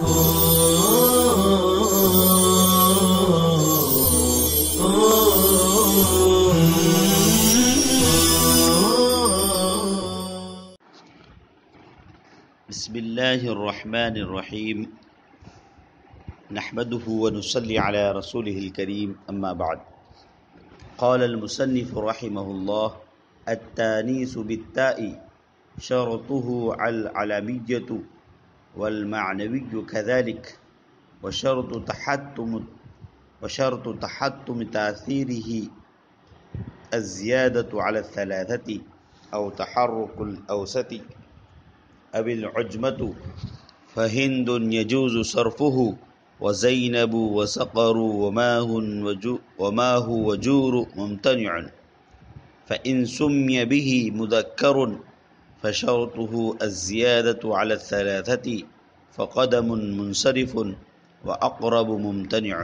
بسم اللہ الرحمن الرحیم نحمده ونصلي على رسوله الكريم اما بعد قال المصنف رحمه الله التانيث بالتاء شرطه العلمية والمعنوي كذلك وشرط تحتم تأثيره الزيادة على الثلاثة أو تحرك الأوسط أو العجمة فهند يجوز صرفه وزينب وسقر وما هو وجور ممتنع فإن سمي به مذكر فشرطه الزيادة على الثلاثة فقدم منصرف وأقرب ممتنع۔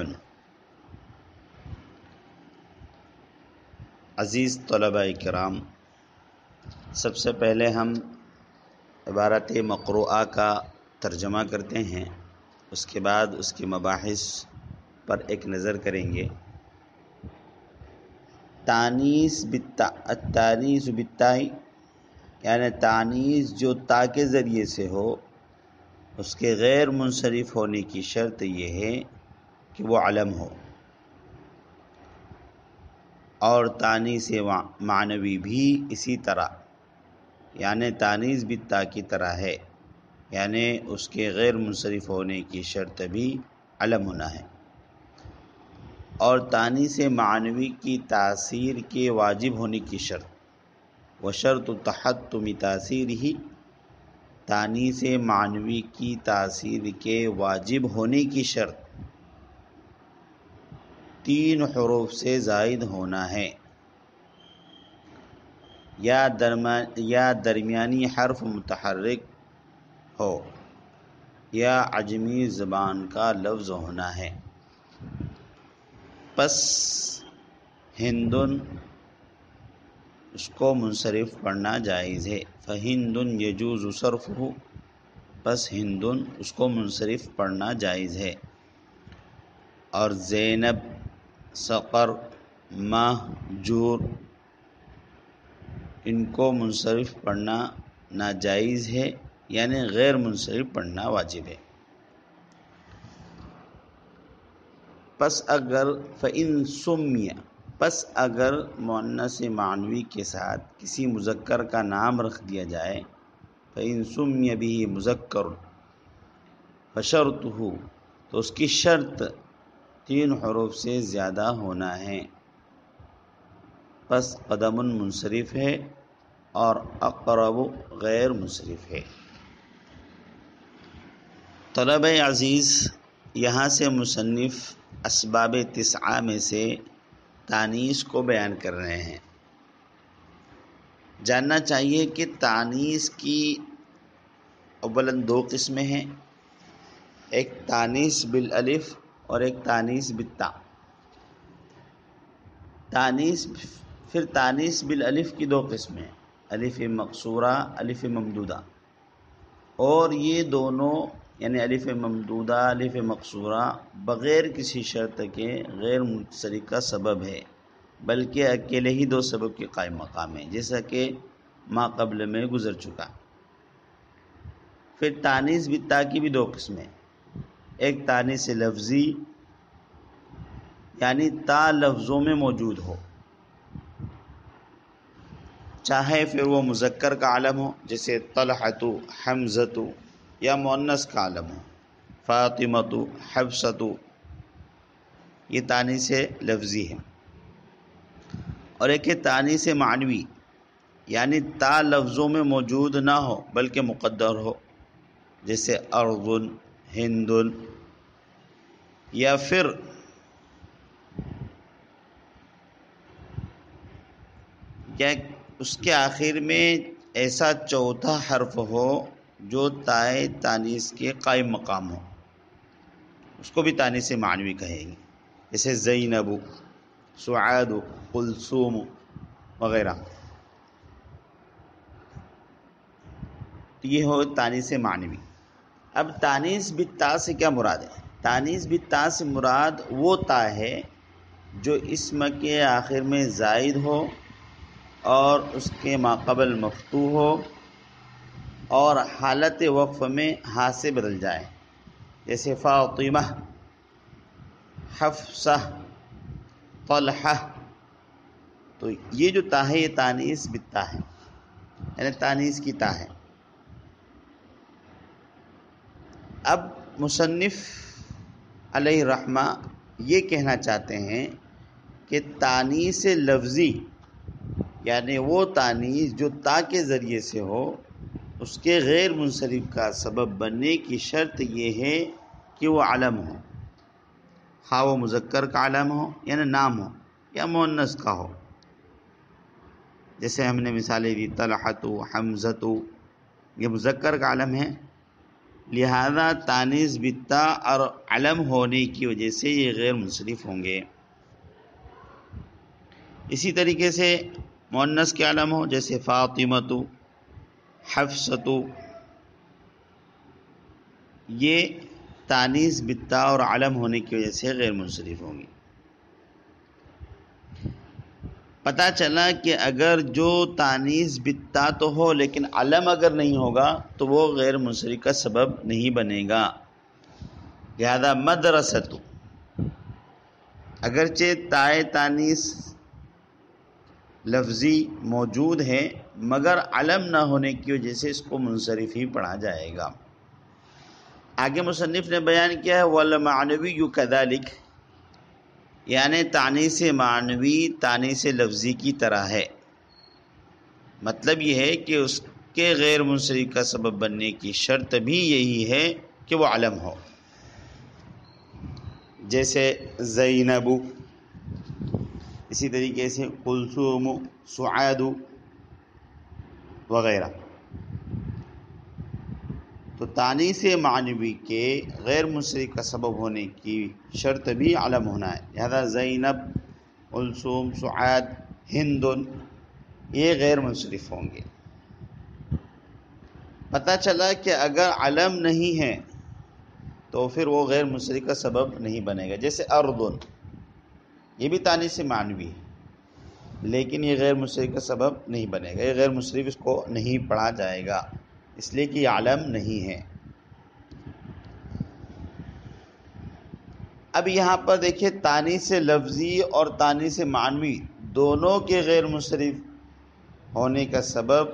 عزیز طلباء کرام، سب سے پہلے ہم عبارت مقروءہ کا ترجمہ کرتے ہیں، اس کے بعد اس کے مباحث پر ایک نظر کریں گے۔ تانیث بالتا، التانیث بالتاء یعنی تانیث جو تا کے ذریعے سے ہو، اس کے غیر منصرف ہونے کی شرط یہ ہے کہ وہ علم ہو، اور تانیث معنوی بھی اسی طرح، یعنی تانیث بالتا کی طرح ہے، یعنی اس کے غیر منصرف ہونے کی شرط بھی علم ہونا ہے۔ اور تانیث معنوی کی تاثیر کے واجب ہونے کی شرط، وشرط تحتم تاثیرہ، تانیث معنوی کی تاثیر کے واجب ہونے کی شرط 3 حروف سے زائد ہونا ہے، یا درمیانی حرف متحرک ہو یا عجمی زبان کا لفظ ہونا ہے۔ پس ہندن اس کو منصرف پڑھنا جائز ہے، فہندن یجوز صرفہ، پس ہندن اس کو منصرف پڑھنا جائز ہے۔ اور زینب، سقر، مہجور، ان کو منصرف پڑھنا ناجائز ہے، یعنی غیر منصرف پڑھنا واجب ہے۔ پس اگر فإن سمیہ، پس اگر مؤنث معنوی کے ساتھ کسی مذکر کا نام رکھ دیا جائے، فإن سمی به مذکر فشرطہ، تو اس کی شرط 3 حروف سے زیادہ ہونا ہے، پس قدم منصرف ہے اور اقرب غیر منصرف ہے۔ طلبہ عزیز، یہاں سے مصنف اسباب 9 میں سے تانیث کو بیان کر رہے ہیں۔ جاننا چاہیے کہ تانیث کی اولاً 2 قسمیں ہیں، ایک تانیث بالالف اور ایک تانیث بالتا۔ پھر تانیث بالالف کی 2 قسمیں ہیں، الف مقصورہ، الف ممدودہ، اور یہ دونوں یعنی الف ممدودہ، الف مقصورہ بغیر کسی شرط کے غیر منصرف کا سبب ہے، بلکہ اکیلے ہی 2 سبب کے قائم مقام ہیں، جیسا کہ ما قبل میں گزر چکا۔ پھر تانیث بالتا کی بھی 2 قسمیں، ایک تانیث لفظی یعنی تا لفظوں میں موجود ہو، چاہے پھر وہ مذکر کا علم ہو جیسے طلحۃ، حمزۃ، یا مؤنث کا علم ہو فاطمۃ، حفصۃ، یہ تانیث لفظی ہے۔ اور ایک ہے تانیث معنوی، یعنی تا لفظوں میں موجود نہ ہو بلکہ مقدر ہو، جیسے ارض، ہند، یا پھر اس کے آخر میں ایسا چوتھا حرف ہو جو تائے تانیث کے قائم مقام ہو، اس کو بھی تانیث معنوی کہیں گے، جیسے زینب، سعاد، کلثوم وغیرہ۔ یہ ہو تانیث معنوی۔ اب تانیث بالتا سے کیا مراد ہے؟ تانیث بالتا سے مراد وہ تا ہے جو اسم کے آخر میں زائد ہو اور اس کے ماقبل مفتوح ہو اور حالت وقف میں ہا سے بدل جائے، جیسے فاطمہ، حفصہ، طلحہ. تو یہ جو تا ہے یہ تانیث بالتا ہے، یعنی تانیث کی تا ہے. اب مصنف علیہ الرحمہ یہ کہنا چاہتے ہیں کہ تانیث لفظی یعنی وہ تانیث جو تا کے ذریعے سے ہو، اس کے غیر منصرف کا سبب بننے کی شرط یہ ہے کہ وہ علم ہو، خواہ وہ مذکر کا علم ہو یعنی نام ہو یا مؤنث کا ہو. جیسے ہم نے مثالیں دی، طلحۃ، حمزۃ، یہ مذکر کا علم ہے، لہذا تانیث بالتا اور علم ہونے کی وجہ سے یہ غیر منصرف ہوں گے. اسی طریقے سے مؤنث کے علم ہو، جیسے فاطمۃ، حفصۃ، یہ تانیث بالتا اور علم ہونے کی وجہ سے غیر منصرف ہوں گی. پتہ چلا کہ اگر جو تانیث بالتا تو ہو لیکن علم اگر نہیں ہوگا تو وہ غیر منصرف کا سبب نہیں بنے گا. لہذا مدرسۃ اگرچہ تائے تانیث لفظی موجود ہے مگر علم نہ ہونے کی وجہ سے اس کو منصرف ہی پڑھا جائے گا. آگے مصنف نے بیان کیا ہے والمعنوی کذالک، یعنی تانیث معنوی تانیث لفظی کی طرح ہے. مطلب یہ ہے کہ اس کے غیر منصرف کا سبب بننے کی شرط بھی یہی ہے کہ وہ علم ہو. جیسے زینب، اسی طریقے سے کلثوم، سعاد وغیرہ. تو تانیث معنوی کے غیر منصرف کا سبب ہونے کی شرط بھی علم ہونا ہے. لہذا زینب، کلثوم، سعاد، ہند یہ غیر منصرف ہوں گے. پتہ چلا کہ اگر علم نہیں ہے تو پھر وہ غیر منصرف کا سبب نہیں بنے گا. جیسے اردن، یہ بھی تانیث معنوی ہے لیکن یہ غیر منصرف کا سبب نہیں بنے گا، یہ غیر منصرف اس کو نہیں پڑھا جائے گا اس لیے کہ یہ علم نہیں ہے. اب یہاں پر دیکھیں تانیث لفظی اور تانیث معنوی دونوں کے غیر منصرف ہونے کا سبب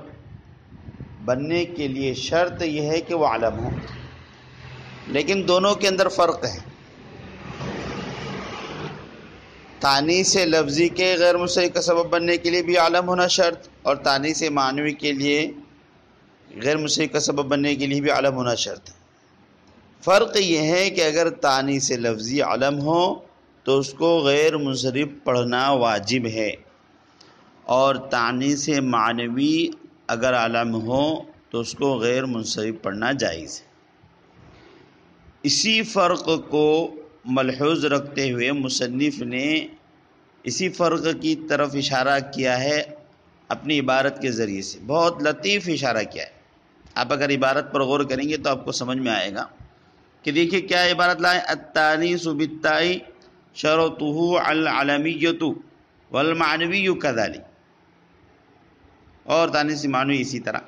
بننے کے لیے شرط یہ ہے کہ وہ علم ہو، لیکن دونوں کے اندر فرق ہے. تانیث لفظی کے غیر منصرف کا سبب بننے کے لیے بھی علم ہونا شرط، اور تانیث معنوی کے لیے غیر منصرف کا سبب بننے کے لیے بھی علم ہونا شرط. فرق یہ ہے کہ اگر تانیث لفظی علم ہو تو اس کو غیر منصرف پڑھنا واجب ہے، اور تانیث معنوی اگر علم ہو تو اس کو غیر منصرف پڑھنا جائز ہے. اسی فرق کو ملحوظ رکھتے ہوئے مصنف نے اسی فرق کی طرف اشارہ کیا ہے اپنی عبارت کے ذریعے سے. بہت لطیف اشارہ کیا ہے. آپ اگر عبارت پر غور کریں گے تو آپ کو سمجھ میں آئے گا کہ دیکھیے کیا عبارت لائے، التانیث بالتاء شرطہ العلمیۃ والمعنوی کذالک. اور تانیث معنوی اسی طرح.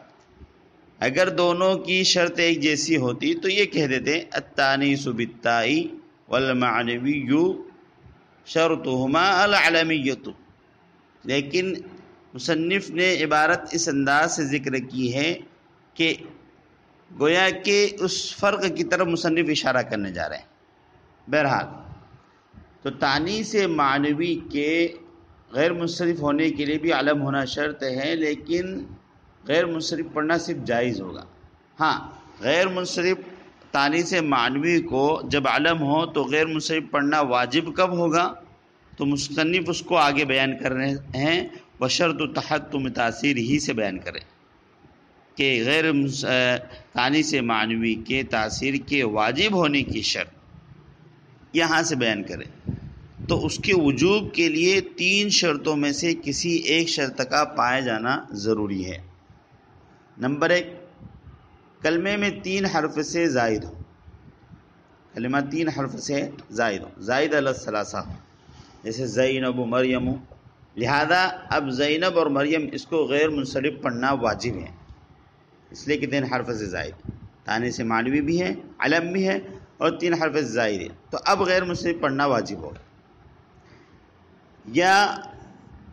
اگر دونوں کی شرط ایک جیسی ہوتی تو یہ کہہ دیتے التانیث بالتاء والمعنوی شرطہما العلمیۃ. لیکن مصنف نے عبارت اس انداز سے ذکر کی ہے کہ گویا کہ اس فرق کی طرف مصنف اشارہ کرنے جا رہے ہیں. بہرحال تو تانیث معنوی کے غیر منصرف ہونے کے لیے بھی علم ہونا شرط ہے، لیکن غیر منصرف پڑھنا صرف جائز ہوگا. ہاں، غیر منصرف تانیث معنوی کو جب علم ہو تو غیر منصرف پڑھنا واجب کب ہوگا؟ تو مصنف اس کو آگے بیان کر رہے ہیں، بشرط تحتم تاثیر ہی سے بیان کریں کہ غیر تانیث معنوی کے تاثیر کے واجب ہونے کی شرط یہاں سے بیان کریں. تو اس کے وجوب کے لیے 3 شرطوں میں سے کسی ایک شرط کا پائے جانا ضروری ہے. نمبر 1، کلمے میں 3 حرف سے زائد ہو، کلمہ 3 حرف سے زائد ہو، زائد علی الثلاثہ ہو، جیسے زینب و مریم، لہذا اب زینب اور مریم اس کو غیر منصرف پڑھنا واجب ہے، اس لیے کہ 3 حرف سے زائد، تانیث معنوی بھی ہے، علم بھی ہے اور 3 حرف سے زائد ہے، تو اب غیر منصرف پڑھنا واجب ہوگا۔ یا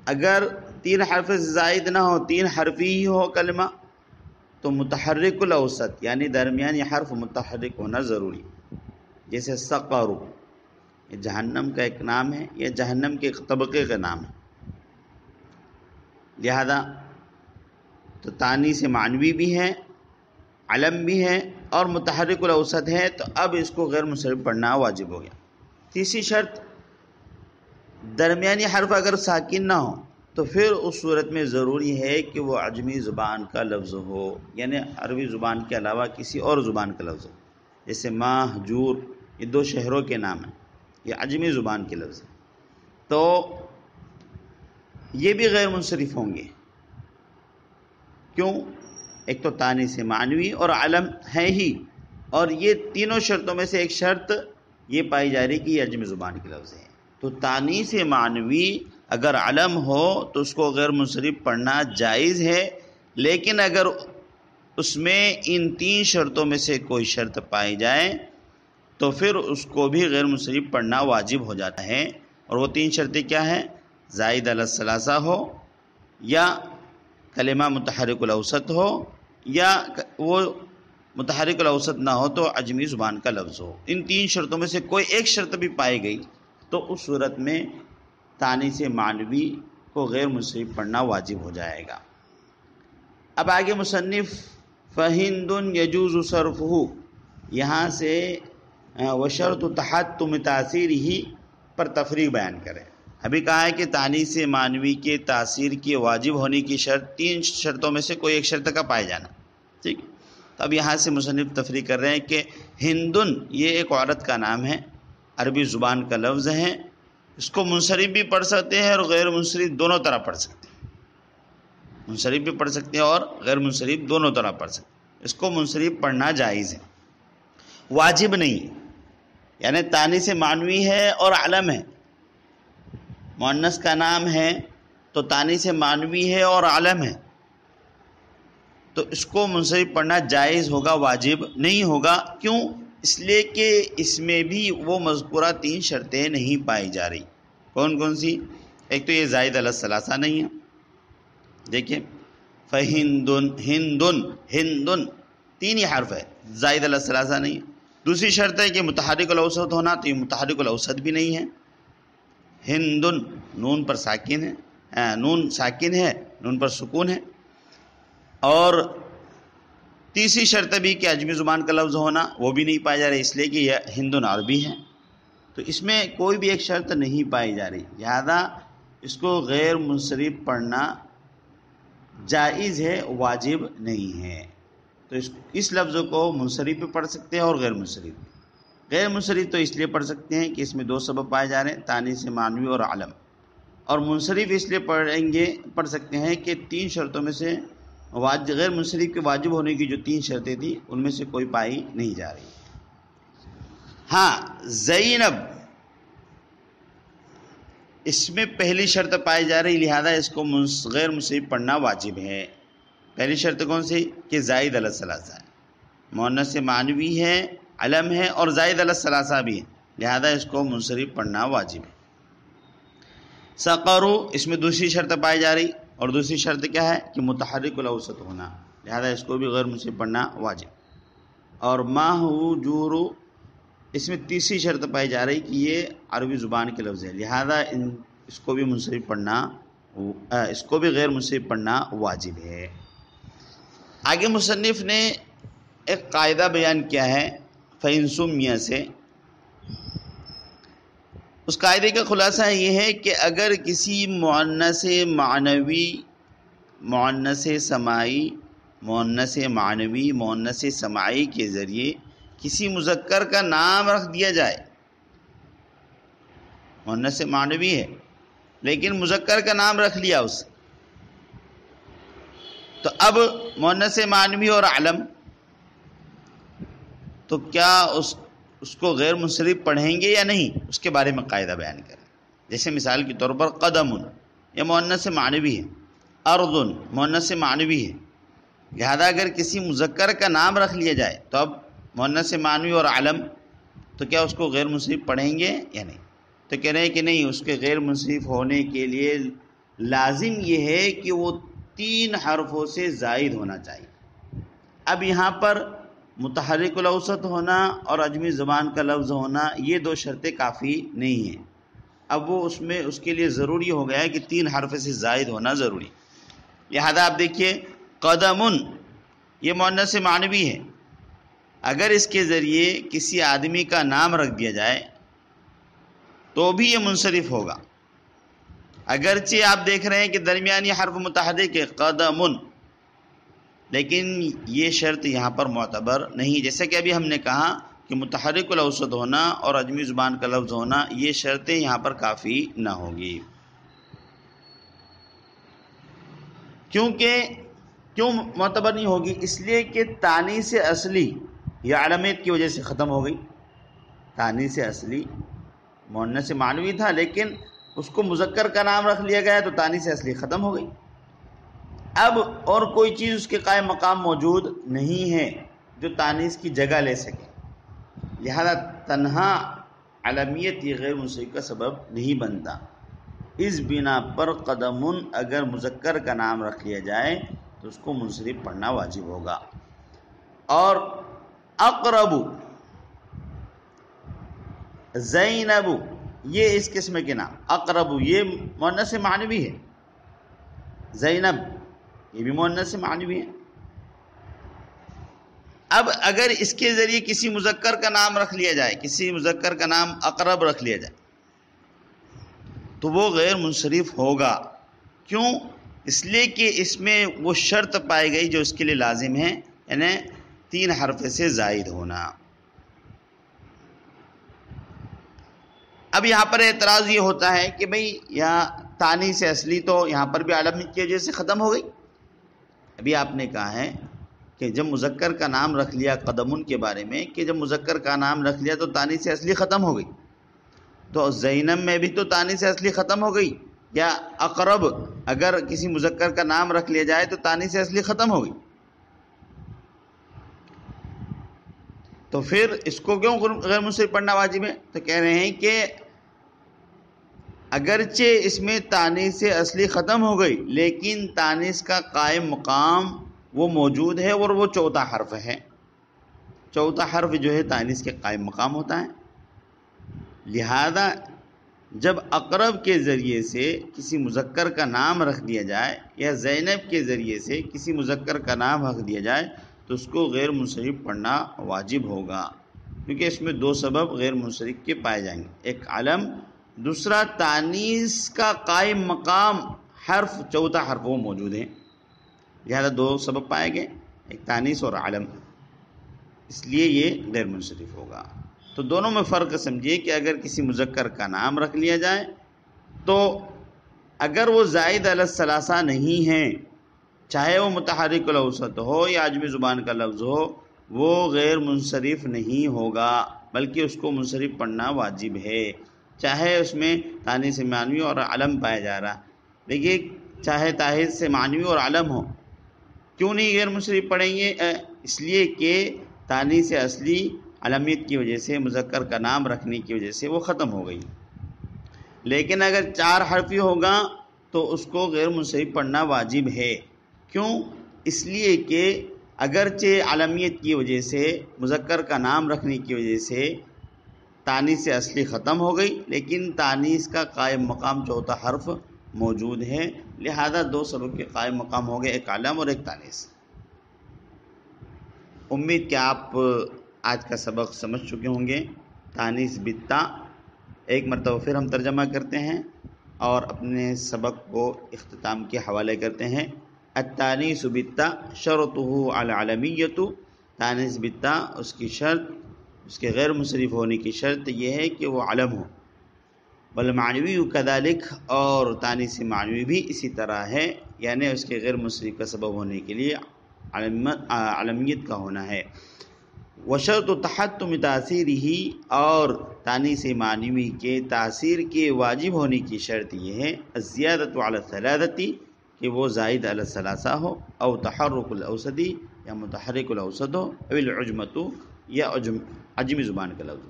اگر 3 حرف سے زائد نہ ہو، 3 حرفی ہی ہو کلمہ، تو متحرک الاوسط یعنی درمیانی حرف متحرک ہونا ضروری، جیسے سقر، یہ جہنم کا ایک نام ہے، یہ جہنم کے ایک طبقے کا نام ہے، لہذا تو تانیث معنوی بھی ہے، علم بھی ہے اور متحرک الاوسط ہے، تو اب اس کو غیر منصرف پڑھنا واجب ہو گیا۔ تیسری شرط، درمیانی حرف اگر ساکن نہ ہو تو پھر اس صورت میں ضروری ہے کہ وہ عجمی زبان کا لفظ ہو، یعنی عربی زبان کے علاوہ کسی اور زبان کا لفظ ہو، جیسے ماہ، جور، یہ 2 شہروں کے نام ہیں، یہ عجمی زبان کے لفظ ہیں، تو یہ بھی غیر منصرف ہوں گے۔ کیوں؟ ایک تو تانیث معنوی اور علم ہے ہی، اور یہ تینوں شرطوں میں سے ایک شرط یہ پائی جا رہی کہ یہ عجمی زبان کے لفظ ہے، تو تانیث معنوی اگر علم ہو تو اس کو غیر منصرف پڑھنا جائز ہے، لیکن اگر اس میں ان 3 شرطوں میں سے کوئی شرط پائی جائے تو پھر اس کو بھی غیر منصرف پڑھنا واجب ہو جاتا ہے، اور وہ 3 شرطیں کیا ہیں؟ زائد علی الثلاثہ ہو، یا کلمہ متحرک الاوسط ہو، یا وہ متحرک الاوسط نہ ہو تو عجمی زبان کا لفظ ہو۔ ان 3 شرطوں میں سے کوئی ایک شرط بھی پائی گئی تو اس صورت میں تانیث معنوی کو غیر منصرف پڑھنا واجب ہو جائے گا۔ اب آگے مصنف فَهِنْدٌ يَجُوزُ صَرْفُهُ یہاں سے وشرط تحتم تاثیرہ پر تفریق بیان کریں۔ ابھی کہا ہے کہ تانیث معنوی کے تاثیر کے واجب ہونے کی شرط 3 شرطوں میں سے کوئی ایک شرط کا پائے جانا، ٹھیک۔ تو اب یہاں سے مصنف تفریق کر رہے ہیں کہ ہندن یہ ایک عورت کا نام ہے، عربی زبان کا لفظ ہے، اس کو منصرف بھی پڑھ سکتے ہیں اور غیر منصرف دونوں طرح پڑھ سکتے ہیں، منصرف بھی پڑھ سکتے ہیں اور غیر منصرف دونوں طرح پڑھ سکتے ہیں، اس کو منصرف پڑھنا جائز ہے، واجب نہیں، یعنی تانیث معنوی ہے اور علم ہے، مؤنث کا نام ہے تو تانیث معنوی ہے اور علم ہے، تو اس کو منصرف پڑھنا جائز ہوگا، واجب نہیں ہوگا۔ کیوں؟ اس لیے کہ اس میں بھی وہ مذکورہ 3 شرطیں نہیں پائی جا رہی۔ کون کون سی؟ ایک تو یہ زائد علی الثلاثہ نہیں ہے، دیکھیں فہندن، ہندن، ہندن 3 ہی حرف ہے، زائد علی الثلاثہ نہیں ہے۔ دوسری شرط ہے کہ متحرک الاوسط ہونا، تو یہ متحرک الاوسط بھی نہیں ہے، ہندن نون پر ساکن ہے، نون ساکن ہے، نون پر سکون ہے۔ اور تیسری شرط بھی کہ عجمی زبان کا لفظ ہونا، وہ بھی نہیں پایا جا رہا، اس لیے کہ یہ ہندن عربی ہے، تو اس میں کوئی بھی ایک شرط نہیں پائی جا رہی، لہذا اس کو غیر منصرف پڑھنا جائز ہے، واجب نہیں ہے۔ تو اس لفظ کو منصرف بھی پڑھ سکتے ہیں اور غیر منصرف بھی۔ غیر منصرف تو اس لیے پڑھ سکتے ہیں کہ اس میں 2 سبب پائے جا رہے ہیں، تانیث معنوی اور علم، اور منصرف اس لیے پڑھ سکتے ہیں کہ 3 شرطوں میں سے غیر منصرف کے واجب ہونے کی جو 3 شرطیں تھیں ان میں سے کوئی پائی نہیں جا رہی۔ ہاں زینب، اس میں پہلی شرط پائی جا رہی، لہذا اس کو غیر منصرف پڑھنا واجب ہے۔ پہلی شرط کون سی؟ کہ زائد علی الثلاثہ ہے، مؤنث معنوی ہے، علم ہے اور زائد علی الثلاثہ بھی ہے، لہذا اس کو منصرف پڑھنا واجب ہے۔ سقرو، اس میں دوسری شرط پائی جا رہی، اور دوسری شرط کیا ہے؟ کہ متحرک الاوسط ہونا، لہذا اس کو بھی غیر منصرف پڑھنا واجب۔ اور ماہجورو، اس میں تیسری شرط پائی جا رہی کہ یہ عربی زبان کے لفظ ہے، لہذا اس کو بھی منصرف پڑھنا، اس کو بھی غیر منصرف پڑھنا واجب ہے۔ آگے مصنف نے ایک قاعدہ بیان کیا ہے فَإِن سُمِّيَ سے، اس قاعدے کا خلاصہ یہ ہے کہ اگر کسی مؤنث معنوی، مؤنث سماعی، مؤنث معنوی، مؤنث سماعی کے ذریعے کسی مذکر کا نام رکھ دیا جائے، مؤنث معنوی ہے لیکن مذکر کا نام رکھ لیا اس، تو اب مؤنث معنوی اور علم تو کیا اس کو غیر منصرف پڑھیں گے یا نہیں، اس کے بارے میں قاعدہ بیان کریں۔ جیسے مثال کے طور پر قدم یہ مؤنث معنوی ہے، ارض مؤنث معنوی ہے، لہذا اگر کسی مذکر کا نام رکھ لیا جائے تو اب مؤنث معنوی اور علم، تو کیا اس کو غیر منصرف پڑھیں گے یا نہیں؟ تو کہہ رہے ہیں کہ نہیں، اس کے غیر منصرف ہونے کے لیے لازم یہ ہے کہ وہ 3 حرفوں سے زائد ہونا چاہیے۔ اب یہاں پر متحرک الاوسط ہونا اور عجمی زبان کا لفظ ہونا، یہ 2 شرطیں کافی نہیں ہیں۔ اب وہ اس کے لیے ضروری ہو گیا ہے کہ 3 حرف سے زائد ہونا ضروری۔ لہذا آپ دیکھیے قدمن یہ مؤنث معنوی ہے، اگر اس کے ذریعے کسی آدمی کا نام رکھ دیا جائے تو بھی یہ منصرف ہوگا، اگرچہ آپ دیکھ رہے ہیں کہ درمیانی حرف متحرک ہے قدمن، لیکن یہ شرط یہاں پر معتبر نہیں۔ جیسا کہ ابھی ہم نے کہا کہ متحرک الاوسط ہونا اور عجمی زبان کا لفظ ہونا، یہ شرطیں یہاں پر کافی نہ ہوگی۔ کیوں معتبر نہیں ہوگی؟ اس لیے کہ تانیث اصلی یہ علامت کی وجہ سے ختم ہو گئی۔ تانیث اصلی مؤنث معنوی تھا، لیکن اس کو مذکر کا نام رکھ لیا گیا تو تانیث اصلی ختم ہو گئی۔ اب اور کوئی چیز اس کے قائم مقام موجود نہیں ہے جو تانیث کی جگہ لے سکے، لہذا تنہا علمیت یہ غیر منصرف کا سبب نہیں بنتا۔ اس بنا پر قدمن اگر مذکر کا نام رکھ لیا جائے تو اس کو منصرف پڑھنا واجب ہوگا۔ اور اقرب، زینب یہ اس قسم کے نام، اقرب یہ مؤنث معنوی ہے، زینب یہ بھی مؤنث معنوی ہے۔ اب اگر اس کے ذریعے کسی مذکر کا نام رکھ لیا جائے، کسی مذکر کا نام اقرب رکھ لیا جائے تو وہ غیر منصرف ہوگا۔ کیوں؟ اس لیے کہ اس میں وہ شرط پائی گئی جو اس کے لیے لازم ہے، یعنی 3 حرف سے زائد ہونا۔ اب یہاں پر اعتراض یہ ہوتا ہے کہ بھئی یہاں تانیث اصلی تو یہاں پر بھی علامت کی وجہ سے ختم ہو گئی۔ ابھی آپ نے کہا ہے کہ جب مذکر کا نام رکھ لیا قدمن کے بارے میں، کہ جب مذکر کا نام رکھ لیا تو تانیث اصلی ختم ہو گئی، تو زینب میں بھی تو تانیث اصلی ختم ہو گئی، یا اقرب اگر کسی مذکر کا نام رکھ لیا جائے تو تانیث اصلی ختم ہو گئی، تو پھر اس کو کیوں غیر منصرف پڑھنا واجب ہے؟ تو کہہ رہے ہیں کہ اگرچہ اس میں تانیث اصلی ختم ہو گئی، لیکن تانیث کا قائم مقام وہ موجود ہے، اور وہ 4تھا حرف ہے۔ 4تھا حرف جو ہے تانیث کے قائم مقام ہوتا ہے، لہذا جب اقرب کے ذریعے سے کسی مذکر کا نام رکھ دیا جائے یا زینب کے ذریعے سے کسی مذکر کا نام رکھ دیا جائے تو اس کو غیر منصرف پڑھنا واجب ہوگا، کیونکہ اس میں 2 سبب غیر منصرف کے پائے جائیں گے، ایک علم، دوسرا تانیث کا قائم مقام حرف 4تھا حرف وہ موجود ہیں، لہذا 2 سبب پائے گئے، ایک تانیث اور علم، اس لیے یہ غیر منصرف ہوگا۔ تو دونوں میں فرق سمجھیے کہ اگر کسی مذکر کا نام رکھ لیا جائے تو اگر وہ زائد علی الثلاثہ نہیں ہیں، چاہے وہ متحرک الاوسط ہو یا عجمی زبان کا لفظ ہو، وہ غیر منصرف نہیں ہوگا، بلکہ اس کو منصرف پڑھنا واجب ہے، چاہے اس میں تانیث معنوی اور علم پایا جا رہا۔ دیکھیے چاہے تانیث معنوی اور علم ہو، کیوں نہیں غیر منصرف پڑھیں گے؟ اس لیے کہ تانیث اصلی علمیت کی وجہ سے، مذکر کا نام رکھنے کی وجہ سے وہ ختم ہو گئی، لیکن اگر 4 حرفی ہوگا تو اس کو غیر منصرف پڑھنا واجب ہے۔ کیوں؟ اس لیے کہ اگرچہ علمیت کی وجہ سے، مذکر کا نام رکھنے کی وجہ سے تانیث اصلی ختم ہو گئی، لیکن تانیث کا قائم مقام 4تھا حرف موجود ہے، لہذا 2 سبب کے قائم مقام ہو گئے، ایک علم اور ایک تانیث۔ امید کہ آپ آج کا سبق سمجھ چکے ہوں گے۔ تانیث بالتا ایک مرتبہ پھر ہم ترجمہ کرتے ہیں اور اپنے سبق کو اختتام کے حوالے کرتے ہیں۔ التانیث بالتا شرطہ العلمیۃ، تانیث بالتا اس کی شرط، اس کے غیر منصرف ہونے کی شرط یہ ہے کہ وہ علم ہو۔ والمعنوی کذالک، اور تانیث معنوی بھی اسی طرح ہے، یعنی اس کے غیر منصرف کا سبب ہونے کے لیے علمیت کا ہونا ہے۔ وشرط تحتم تاثیرہ، اور تانیث معنوی کے تاثیر کے واجب ہونے کی شرط یہ ہے الزیادۃ علی الثلاثۃ، کہ وہ زائد علی الثلاثہ ہو، او تحرک الاوسط، یا متحرک الاوسط ہو، او العجمۃ، یا عجمی زبان کا لفظ۔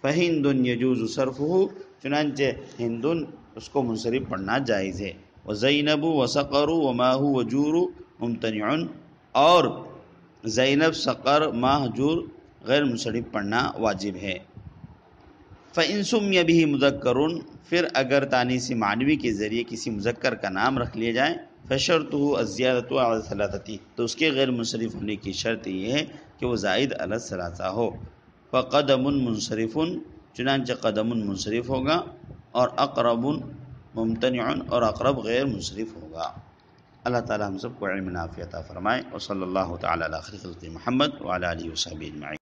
فہند یجوز صرفہ، چنانچہ ہند اس کو منصرف پڑھنا جائز ہے۔ وزینب وسقر وماہ وجور ممتنع، اور زینب، سقر، ماہ، جور غیر منصرف پڑھنا واجب ہے۔ فَإِن سُمِّيَ بِهِ مُذَكَّرٌ، پھر اگر تانیث معنوی کے ذریعے کسی مذکر کا نام رکھ لیا جائے، فَشَرْطُهُ الزِّيَادَةُ عَلَى الثَّلَاثَةِ، تو اس کے غیر منصرف ہونے کی شرط یہ ہے کہ وہ زائد علی الثلاثہ ہو۔ فَقَدَمٌ مُنصَرِفٌ، چنانچہ قدم منصرف ہوگا، اور اقرب ممتنع، اور اقرب غیر منصرف ہوگا۔ اللہ تعالی ہم سب کو علم نافع عطا فرمائے، اور صلی اللہ تعالی علی خیر خلق محمد وعلی آلہ وصحبہ اجمعین۔